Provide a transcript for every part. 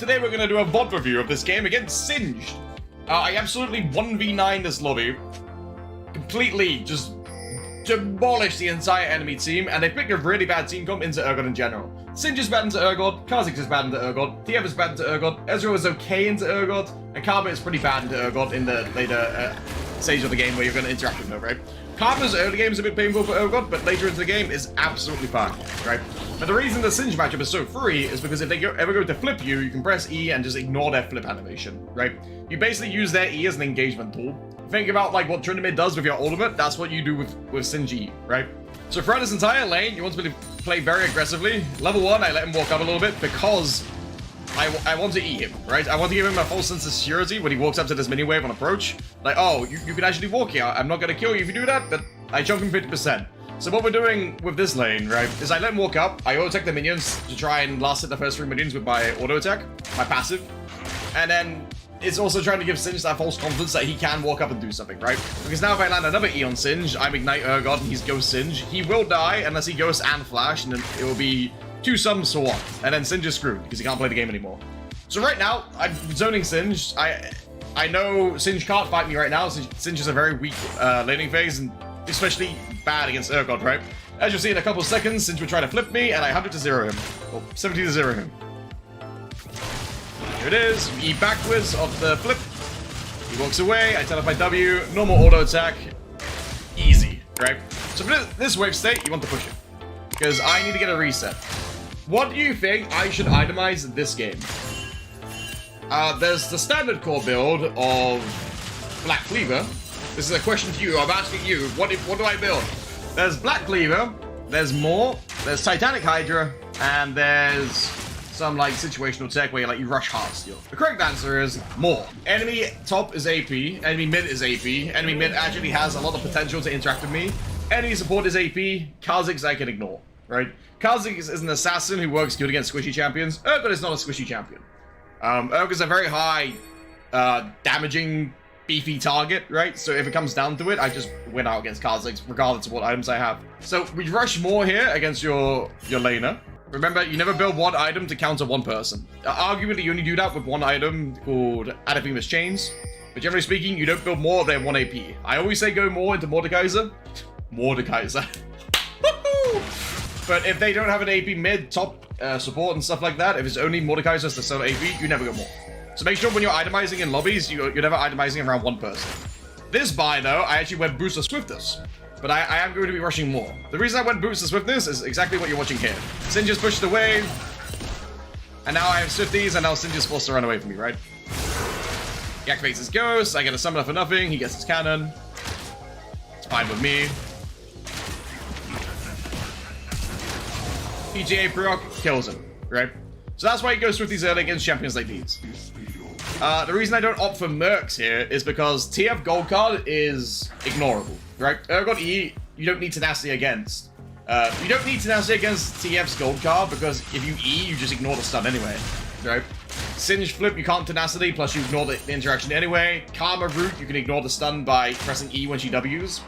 today we're going to do a VOD review of this game against Singed. I absolutely 1v9 this lobby. Completely just demolished the entire enemy team, and they picked a really bad team comp into Urgot in general. Singed is bad into Urgot, Kha'Zix is bad into Urgot, TF is bad into Urgot, Ezreal is okay into Urgot, and Karma is pretty bad into Urgot in the later stage of the game where you're going to interact with them, right? Karma's early game is a bit painful for Urgot, but later into the game is absolutely fine, right? But the reason the Singed matchup is so free is because if they ever go to flip you, you can press E and just ignore their flip animation, right? You basically use their E as an engagement tool. Think about like what Trinity does with your ultimate, that's what you do with Singed E, right? So throughout this entire lane, you want me to play very aggressively. Level 1, I let him walk up a little bit because I want to eat him, right? I want to give him a false sense of security when he walks up to this mini-wave on approach. Like, oh, you can actually walk here. I'm not going to kill you if you do that, but I jump him 50%. So what we're doing with this lane, right, is I let him walk up. I auto-attack the minions to try and last hit the first 3 minions with my auto-attack, my passive. And then it's also trying to give Singed that false confidence that he can walk up and do something, right? Because now if I land another E on Singed, I'm Ignite Urgot and he's Ghost Singed. He will die unless he Ghost and Flash, and then it will be 2 sums for 1. And then Singed is screwed because he can't play the game anymore. So right now, I'm zoning Singed. I know Singed can't fight me right now. Singed is a very weak laning phase, and especially bad against Urgot, right? As you'll see in a couple of seconds, Singed will try to flip me, and I 100-0 him. Or 70-0 him. Here it is. E backwards of the flip. He walks away. I turn off my W. Normal auto attack. Easy, right? So for this wave state, you want to push it. Because I need to get a reset. What do you think I should itemize this game? There's the standard core build of Black Cleaver. This is a question to you. I'm asking you, what do I build? There's Black Cleaver, there's Maw, there's Titanic Hydra, and there's some like situational tech where you rush hard steal. The correct answer is Maw. Enemy top is AP, enemy mid is AP, enemy mid actually has a lot of potential to interact with me. Enemy support is AP, Kha'Zix I can ignore, right? Kha'Zix is an assassin who works good against squishy champions. Urgot is not a squishy champion. Urgot is a very high damaging beefy target, right? So if it comes down to it, I just win out against Kha'Zix regardless of what items I have. So we rush more here against your laner. Remember, you never build one item to counter one person. Arguably, you only do that with one item called Adiphemus Chains. But generally speaking, you don't build more than 1 AP. I always say go more into Mordekaiser. Mordekaiser. But if they don't have an AP mid, top support and stuff like that, if it's only Mordekaiser as the solo AP, you never go more. So make sure when you're itemizing in lobbies, you're never itemizing around one person. This buy, though, I actually went Boost of Swiftness. But I am going to be rushing more. The reason I went Boost of Swiftness is exactly what you're watching here. Singed just pushed the wave. And now I have Swifties, and now Singed is forced to run away from me, right? He activates his Ghost, I get a Summoner for nothing, he gets his Cannon. It's fine with me. PGA proc kills him, right? So that's why he goes Swifties early against champions like these. The reason I don't opt for Mercs here is because TF Gold card is ignorable, right? Urgot E, you don't need Tenacity against. You don't need Tenacity against TF's Gold card because if you E, you just ignore the stun anyway, right? Singed flip, you can't Tenacity, plus you ignore the interaction anyway. Karma root, you can ignore the stun by pressing E when she Ws.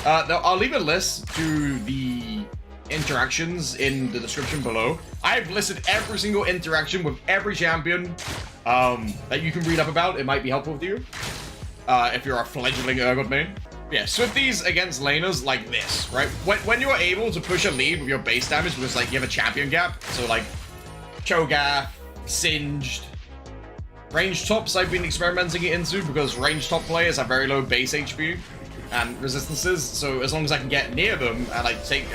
I'll leave a list to the interactions in the description below. I've listed every single interaction with every champion that you can read up about. It might be helpful with you if you're a fledgling Urgot main. Yeah, Swifties against laners like this, right? When you're able to push a lead with your base damage because like you have a champion gap, so like Cho'Gath, Singed, range tops I've been experimenting it into because range top players have very low base HP and resistances, so as long as I can get near them and I take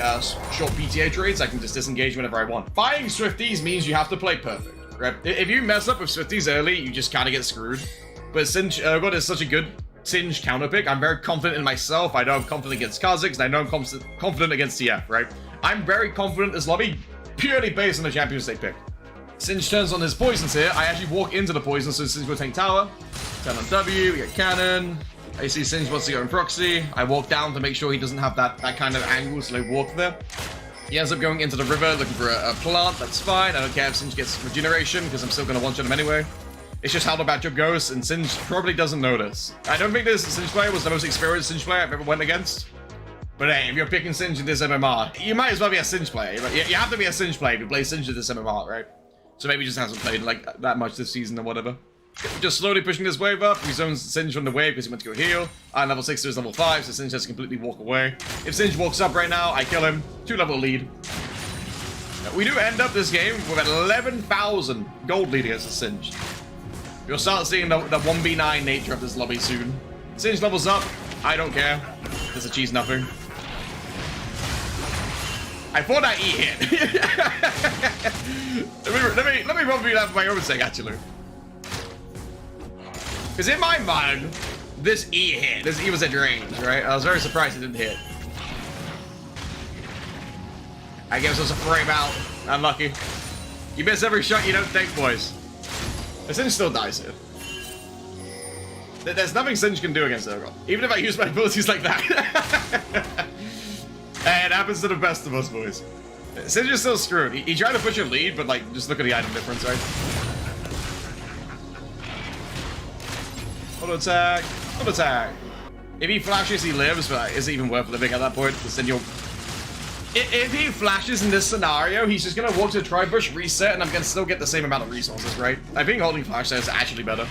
short PTA trades, I can just disengage whenever I want. Buying Swifties means you have to play perfect, right? If you mess up with Swifties early, you just kind of get screwed. But since Urgot is such a good Singed counter pick, I'm very confident in myself. I know I'm confident against Kha'Zix, and I know I'm confident against TF, right? I'm very confident in this lobby, purely based on the champions they pick. Singed turns on his poisons here. I actually walk into the poison, so Singed will take tower. Turn on W, we get cannon. I see Singed wants to go in proxy. I walk down to make sure he doesn't have that kind of angle, so I walk there. He ends up going into the river looking for a plant. That's fine. I don't care if Singed gets regeneration because I'm still going to one-shot him anyway. It's just how the matchup goes, and Singed probably doesn't notice. I don't think this Singed player was the most experienced Singed player I've ever went against. But hey, if you're picking Singed in this MMR, you might as well be a Singed player. You have to be a Singed player to play Singed in this MMR, right? So maybe he just hasn't played like that much this season or whatever. Just slowly pushing this wave up. We zone Singe from the wave because he went to go heal. I'm level 6 to his level 5, so Singe has to completely walk away. If Singe walks up right now, I kill him. 2-level lead. We do end up this game with an 11,000 gold lead against the Singe. You'll start seeing the 1v9 nature of this lobby soon. Singe levels up. I don't care. Just achieves nothing. I thought that E hit. let me probably that for my own sake, actually. Because in my mind, this E hit. This E was at range, right? I was very surprised it didn't hit. I guess it was a frame out. Unlucky. You miss every shot you don't take, boys. The Singe still dies here. There's nothing Singe can do against Urgot. Even if I use my abilities like that. It happens to the best of us, boys. Singe is still screwed. He tried to push a lead, but like, just look at the item difference, right? Auto attack. Auto attack. If he flashes, he lives, but is it even worth living at that point? Because then you'll... If he flashes in this scenario, he's just gonna walk to the tri-bush, reset, and I'm gonna still get the same amount of resources, right? I think holding flash there is actually better.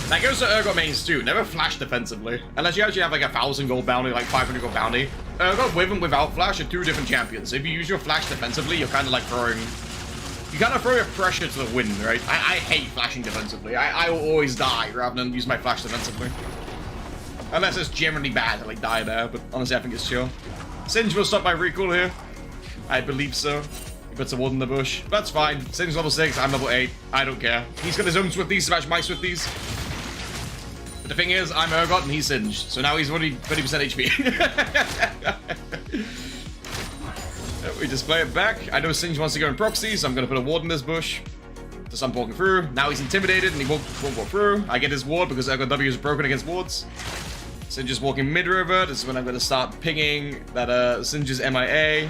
That goes to Urgot mains too. Never flash defensively. Unless you actually have like 1,000 gold bounty, like 500 gold bounty. Urgot with and without flash are two different champions. If you use your flash defensively, you're kind of like throwing... You kind of throw your pressure to the wind, right? I hate flashing defensively. I will always die rather than use my flash defensively. Unless it's generally bad to like die there, but honestly I think it's chill. Singe will stop my recall here. I believe so. He puts a ward in the bush. That's fine. Singe level 6, I'm level 8. I don't care. He's got his own Swifties to match my Swifties. But the thing is, I'm Urgot and he's Singe. So now he's already 30% HP. We just play it back. I know Singe wants to go in proxy, so I'm going to put a ward in this bush. So I'm walking through. Now he's intimidated and he won't walk through. I get his ward because Urgot W is broken against wards. Singe is walking mid-river. This is when I'm going to start pinging that Singe is MIA.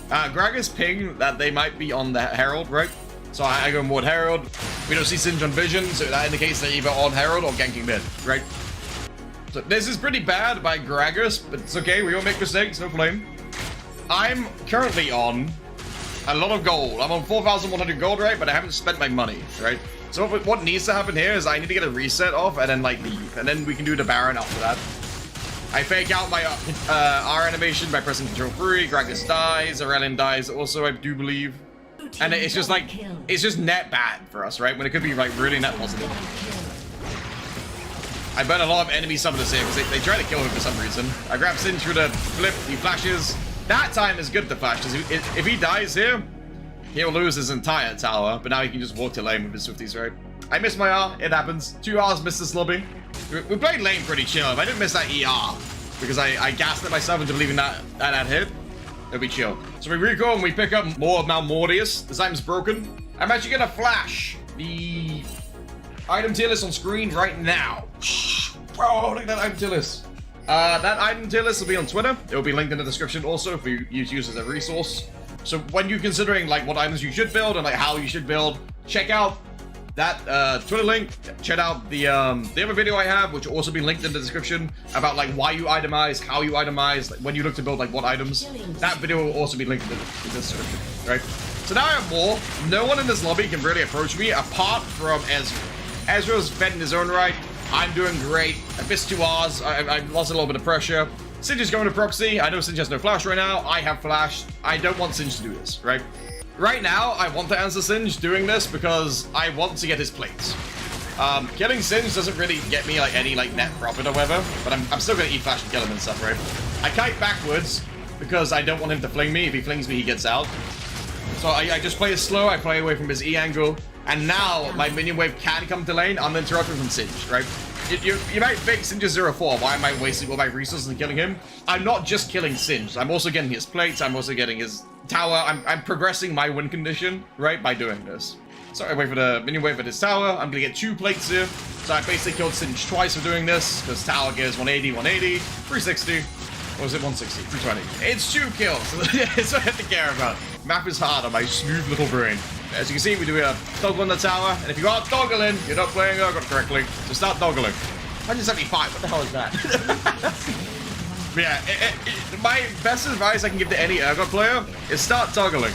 Gragas ping that they might be on the Herald, right? So I go and ward Herald. We don't see Singe on vision, so that indicates they're either on Herald or ganking mid, right? So this is pretty bad by Gragas, but it's okay. We all make mistakes, no blame. I'm currently on a lot of gold. I'm on 4,100 gold, right? But I haven't spent my money, right? So what needs to happen here is I need to get a reset off and then like leave. And then we can do the Baron after that. I fake out my R animation by pressing Control 3. Gragas dies. Aurelian dies also, I do believe. And it's just like, it's just net bad for us, right? When it could be like really net positive. I burn a lot of enemy summoners here because they try to kill him for some reason. I grab Singe through the flip. He flashes. That time is good to flash, because if he dies here, he'll lose his entire tower, but now he can just walk to lane with his Swifties, right? I missed my R, it happens. 2 R's missed this lobby. We played lane pretty chill. If I didn't miss that ER, because I gassed it myself into believing that hit, it'll be chill. So we recall and we pick up more of Malmortius. This item's broken. I'm actually gonna flash the item tier list on screen right now. Bro, look at that item tier list. That item tier list will be on Twitter. It will be linked in the description also for you to use as a resource. So when you're considering like what items you should build and like how you should build, check out that Twitter link. Check out the other video I have, which will also be linked in the description, about like why you itemize, how you itemize, like when you look to build like what items. That video will also be linked in the description, right? So now I have more. No one in this lobby can really approach me apart from Ezra. Ezra's fed in his own right. I'm doing great. I missed 2 R's. I lost a little bit of pressure. Singe is going to proxy. I know Singe has no flash right now. I have flash. I don't want Singe to do this, right? Right now, I want to answer Singe doing this because I want to get his plates. Killing Singe doesn't really get me like any like net profit or whatever, but I'm still going to eat flash and kill him and stuff, right? I kite backwards because I don't want him to fling me. If he flings me, he gets out. So I just play it slow. I play away from his E angle. And now my minion wave can come to lane. I'm interrupting from Singe, right? You might think Singe is 0-4. Why am I wasting all my resources and killing him? I'm not just killing Singe. I'm also getting his plates. I'm also getting his tower. I'm progressing my win condition, right, by doing this. So I wait for the minion wave at his tower. I'm going to get 2 plates here. So I basically killed Singe twice for doing this, because tower gears 180, 180, 360. Or was it 160? 320. It's 2 kills. That's what I have to care about. Map is hard on my smooth little brain. As you can see, we do a toggle on the tower, and if you aren't toggling, you're not playing Urgot correctly. So start toggling. 175, what the hell is that? Yeah, my best advice I can give to any Urgot player is start toggling,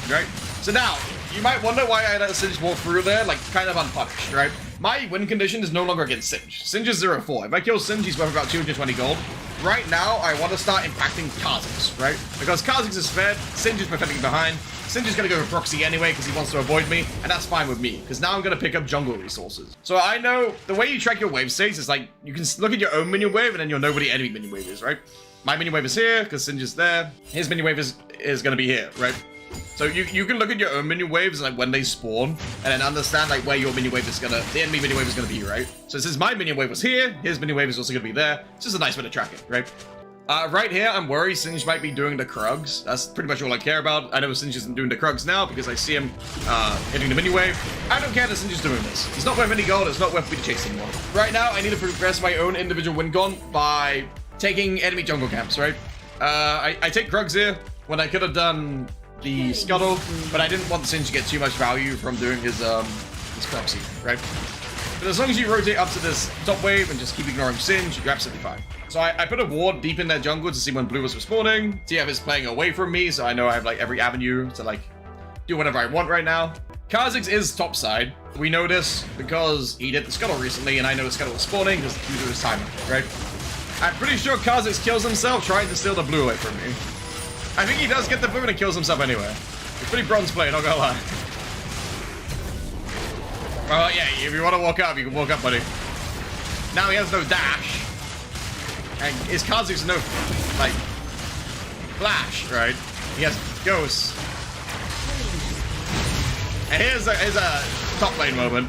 right? So now, You might wonder why I let Singe walk through there, like, kind of unpunished, right? My win condition is no longer against Singe. Singe is 0-4. If I kill Singe, he's worth about 220 gold. Right now, I want to start impacting Kha'Zix, right? Because Kha'Zix is fed, Singe is defending behind. Singe is going to go for proxy anyway because he wants to avoid me, and that's fine with me, because now I'm going to pick up jungle resources. So I know the way you track your wave states is like, you can look at your own minion wave, and then you'll know where the enemy minion wave is, right? My minion wave is here, because Singe is there. His minion wave is going to be here, right? So you can look at your own minion waves, like when they spawn, and then understand like where your minion wave is the enemy minion wave is gonna be, right? So since my minion wave was here, his minion wave is also gonna be there. It's just a nice way to track it, right? Right here, I'm worried Singe might be doing the Krugs. That's pretty much all I care about. I know Singe isn't doing the Krugs now because I see him hitting the minion wave. I don't care that Singe is doing this. He's not worth any gold. It's not worth me to chase anymore. Right now, I need to progress my own individual win con by taking enemy jungle camps, right? I take Krugs here when I could have done the Scuttle, but I didn't want Singe to get too much value from doing his proxy, right? But as long as you rotate up to this top wave and just keep ignoring Singe, you're absolutely fine. So I put a ward deep in their jungle to see when blue was respawning. TF is playing away from me, so I know I have like every avenue to like do whatever I want right now. Kha'Zix is top side. We know this because he did the Scuttle recently, and I know the Scuttle was spawning because he was his timing, right? I'm pretty sure Kha'Zix kills himself trying to steal the blue away from me. I think he does get the blue and kills himself anyway. It's pretty bronze play, not gonna lie. Well, yeah, if you want to walk up, you can walk up, buddy. Now he has no dash. And his Kha'Zix no, like, flash, right? He has ghosts. And here's a top lane moment.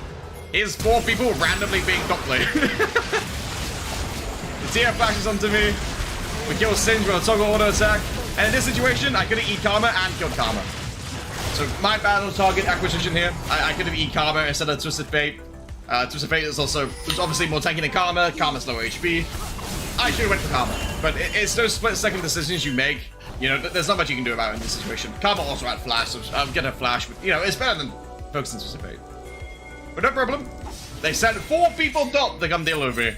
Here's 4 people randomly being top lane. The TF flashes onto me. We kill Singe with a toggle auto attack. And in this situation, I could have eat Karma and killed Karma. So my battle target acquisition here, I could have eat Karma instead of Twisted Fate. Twisted Fate is also obviously more tanky than Karma. Karma's lower HP. I should have went for Karma. But it's those split-second decisions you make. You know, there's not much you can do about it in this situation. Karma also had Flash, so I'm gonna Flash. But, you know, it's better than focusing Twisted Fate. But no problem. They sent 4 people top to come deal over here.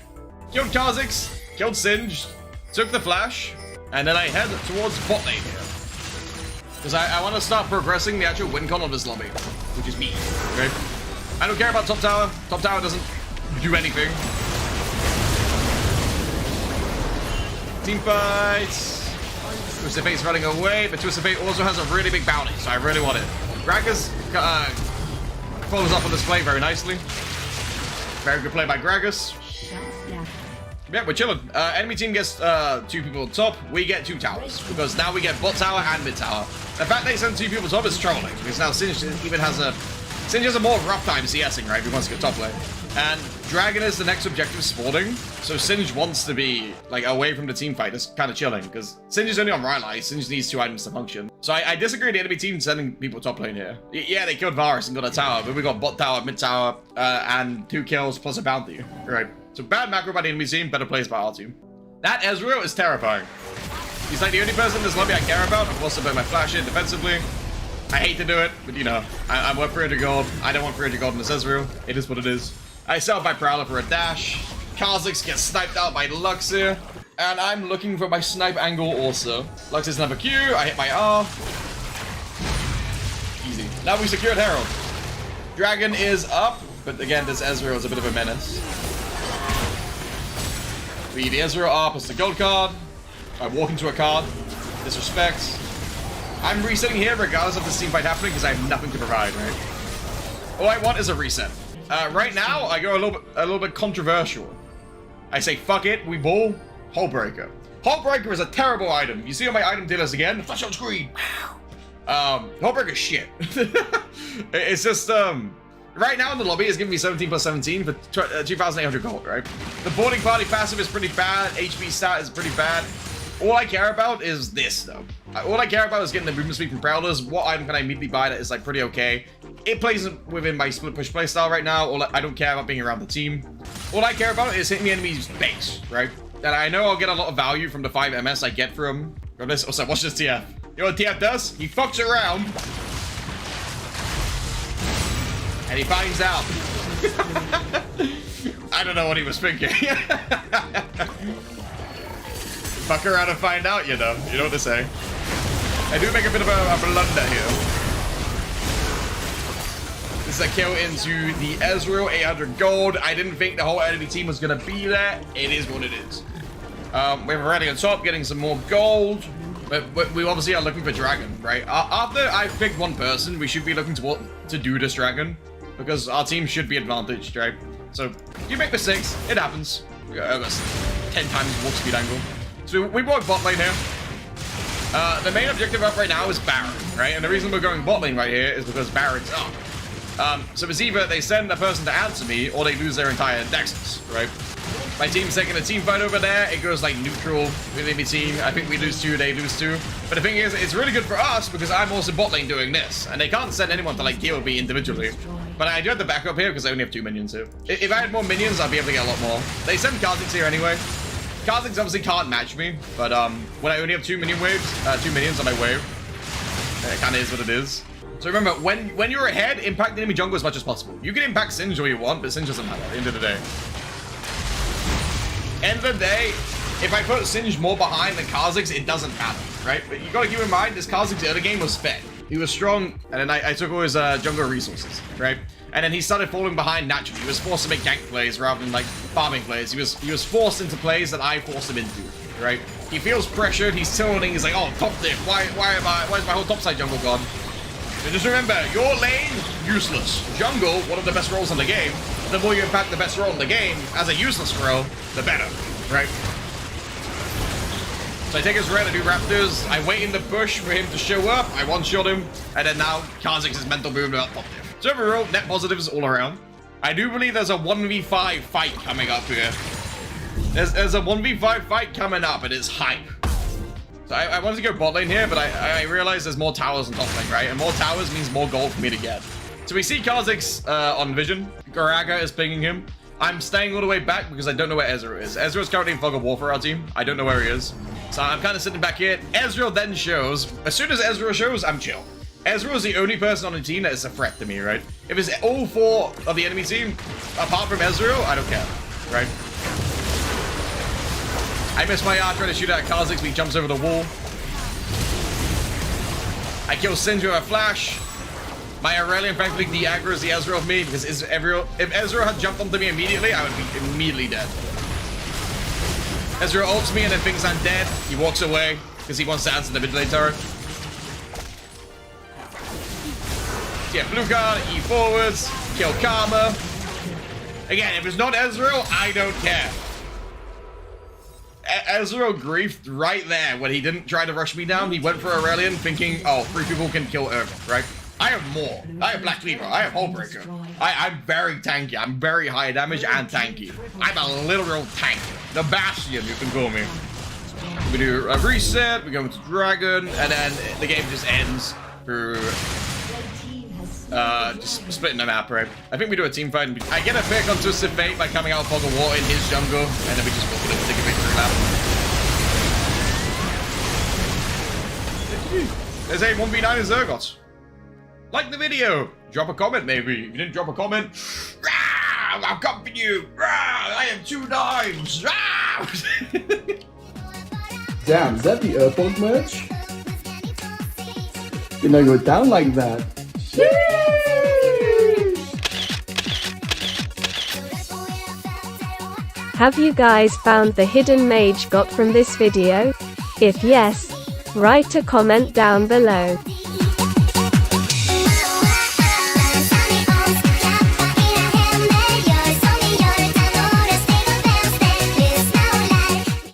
Killed Kha'Zix, killed Singe, took the Flash. And then I head towards bot lane here. Because I want to start progressing the actual win con of this lobby. Which is me, okay? I don't care about top tower. Top tower doesn't do anything. Team fights. Twisted Fate's running away, but Twisted Fate also has a really big bounty, so I really want it. Gragas follows up on this play very nicely. Very good play by Gragas. Yeah, we're chilling. Enemy team gets 2 people at top. We get 2 towers because now we get bot tower and mid tower. The fact they send 2 people top is trolling because now Singe even has a more rough time CSing, right? If he wants to get top lane. And Dragon is the next objective spawning. So Singe wants to be like away from the team fight. It's kind of chilling because Singe is only on right line. Singe needs 2 items to function. So I disagree with the enemy team sending people top lane here. Yeah, they killed Varus and got a tower, but we got bot tower, mid tower, and 2 kills plus a bounty, right? So bad macro by the enemy team, better plays by our team. That Ezreal is terrifying. He's like the only person in this lobby I care about. I've also put my flash in defensively. I hate to do it, but you know, I'm worth 300 gold. I don't want 300 gold in this Ezreal. It is what it is. I sell my Prowler for a dash. Kha'Zix gets sniped out by Lux here. And I'm looking for my snipe angle also. Lux is number Q, I hit my R. Easy. Now we secured Herald. Dragon is up, but again, this Ezreal is a bit of a menace. We the Ezreal up as the gold card. I walk into a card. Disrespect. I'm resetting here regardless of this team fight happening because I have nothing to provide, right? All I want is a reset. Right now, I go a little bit controversial. I say, fuck it, we ball Hullbreaker. Hullbreaker is a terrible item. You see on my item dealers again? Flash on screen. Hullbreaker's shit. It's just, right now in the lobby, it's giving me 17 plus 17 for 2,800 gold, right? The boarding party passive is pretty bad. HP stat is pretty bad. All I care about is this, though. All I care about is getting the movement speed from Prowlers. What item can I immediately buy that is, like, pretty okay? It plays within my split push playstyle right now. I don't care about being around the team. All I care about is hitting the enemy's base, right? And I know I'll get a lot of value from the 5 MS I get from this. Also, watch this TF. You know what TF does? He fucks around. And he finds out. I don't know what he was thinking. Fuck around and find out, you know. You know what they say. I do make a bit of a blunder here. This is a kill into the Ezreal, 800 gold. I didn't think the whole enemy team was going to be there. It is what it is. We have Aurelion on top, getting some more gold. But we obviously are looking for dragon, right? After I've picked one person, we should be looking to do this dragon. Because our team should be advantaged, right? So, you make mistakes. It happens. That's 10 times warp speed angle. So we brought bot lane here. The main objective up right now is Baron, right? And the reason we're going bot lane right here is because Baron's up. So it's either they send a person to answer me, or they lose their entire Nexus, right? My team's taking a team fight over there. It goes like neutral within the team. I think we lose 2, they lose 2. But the thing is, it's really good for us because I'm also bot lane doing this. And they can't send anyone to like heal me individually. But I do have the backup here because I only have 2 minions here. If I had more minions, I'd be able to get a lot more. They send Kha'Zix here anyway. Kha'Zix obviously can't match me. But when I only have 2 minions on my wave, it kind of is what it is. So remember, when you're ahead, impact the enemy jungle as much as possible. You can impact Singe all you want, but Singe doesn't matter at the end of the day. End of the day, if I put Singe more behind than Kha'Zix, it doesn't matter, right? But you gotta keep in mind, this Kha'Zix early game was fed. He was strong, and then I took all his jungle resources, right? And then he started falling behind naturally. He was forced to make gank plays rather than like farming plays. He was forced into plays that I forced him into, right? He feels pressured, he's tilting, he's like, oh, top diff, why is my whole topside jungle gone? So just remember, your lane, useless. Jungle, one of the best roles in the game. The more you impact the best role in the game as a useless role, the better, right? So I take his red, I do Raptors, I wait in the bush for him to show up, I one-shot him, and then now Kha'Zix's mental movement about top diff. So overall, net positives all around. I do believe there's a 1v5 fight coming up here. There's a 1v5 fight coming up, and it's hype. So I wanted to go bot lane here, but I realized there's more towers on top lane, right? And more towers means more gold for me to get. So we see Kha'Zix on vision. Garaga is pinging him. I'm staying all the way back because I don't know where Ezreal is. Ezreal is currently in fog of war for our team. I don't know where he is. So I'm kind of sitting back here. Ezreal then shows. As soon as Ezreal shows, I'm chill. Ezreal is the only person on the team that is a threat to me, right? If it's all 4 of the enemy team, apart from Ezreal, I don't care, right? I miss my art trying to shoot at Kha'Zix, but he jumps over the wall. I kill Singe with a flash. My Aurelion thankfully de-aggroes the Ezreal of me because if Ezreal had jumped onto me immediately, I would be immediately dead. Ezreal ults me and then thinks I'm dead. He walks away because he wants to answer the mid lane turret. Yeah, blue card, E forwards, kill Karma. Again, if it's not Ezreal, I don't care. Ezreal griefed right there when he didn't try to rush me down. He went for Aurelion thinking, oh, 3 people can kill Urgot, right? I have more. I have Black Cleaver. I have Hullbreaker. I'm very tanky. I'm very high damage and tanky. I'm a literal tank. The Bastion, you can call me. We do a reset, we go into Dragon, and then the game just ends through just splitting the map, right? I think we do a team fight. I get a pick onto Civ 8 by coming out of Fog of War in his jungle, and then we just go for the particular victory lap. There's a 1v9 in Urgot. Like the video. Drop a comment, maybe. If you didn't drop a comment, I'll come for you. I have 2 knives. Damn, is that the Urpog merch? Did not go down like that. Have you guys found the hidden mage got from this video? If yes, write a comment down below.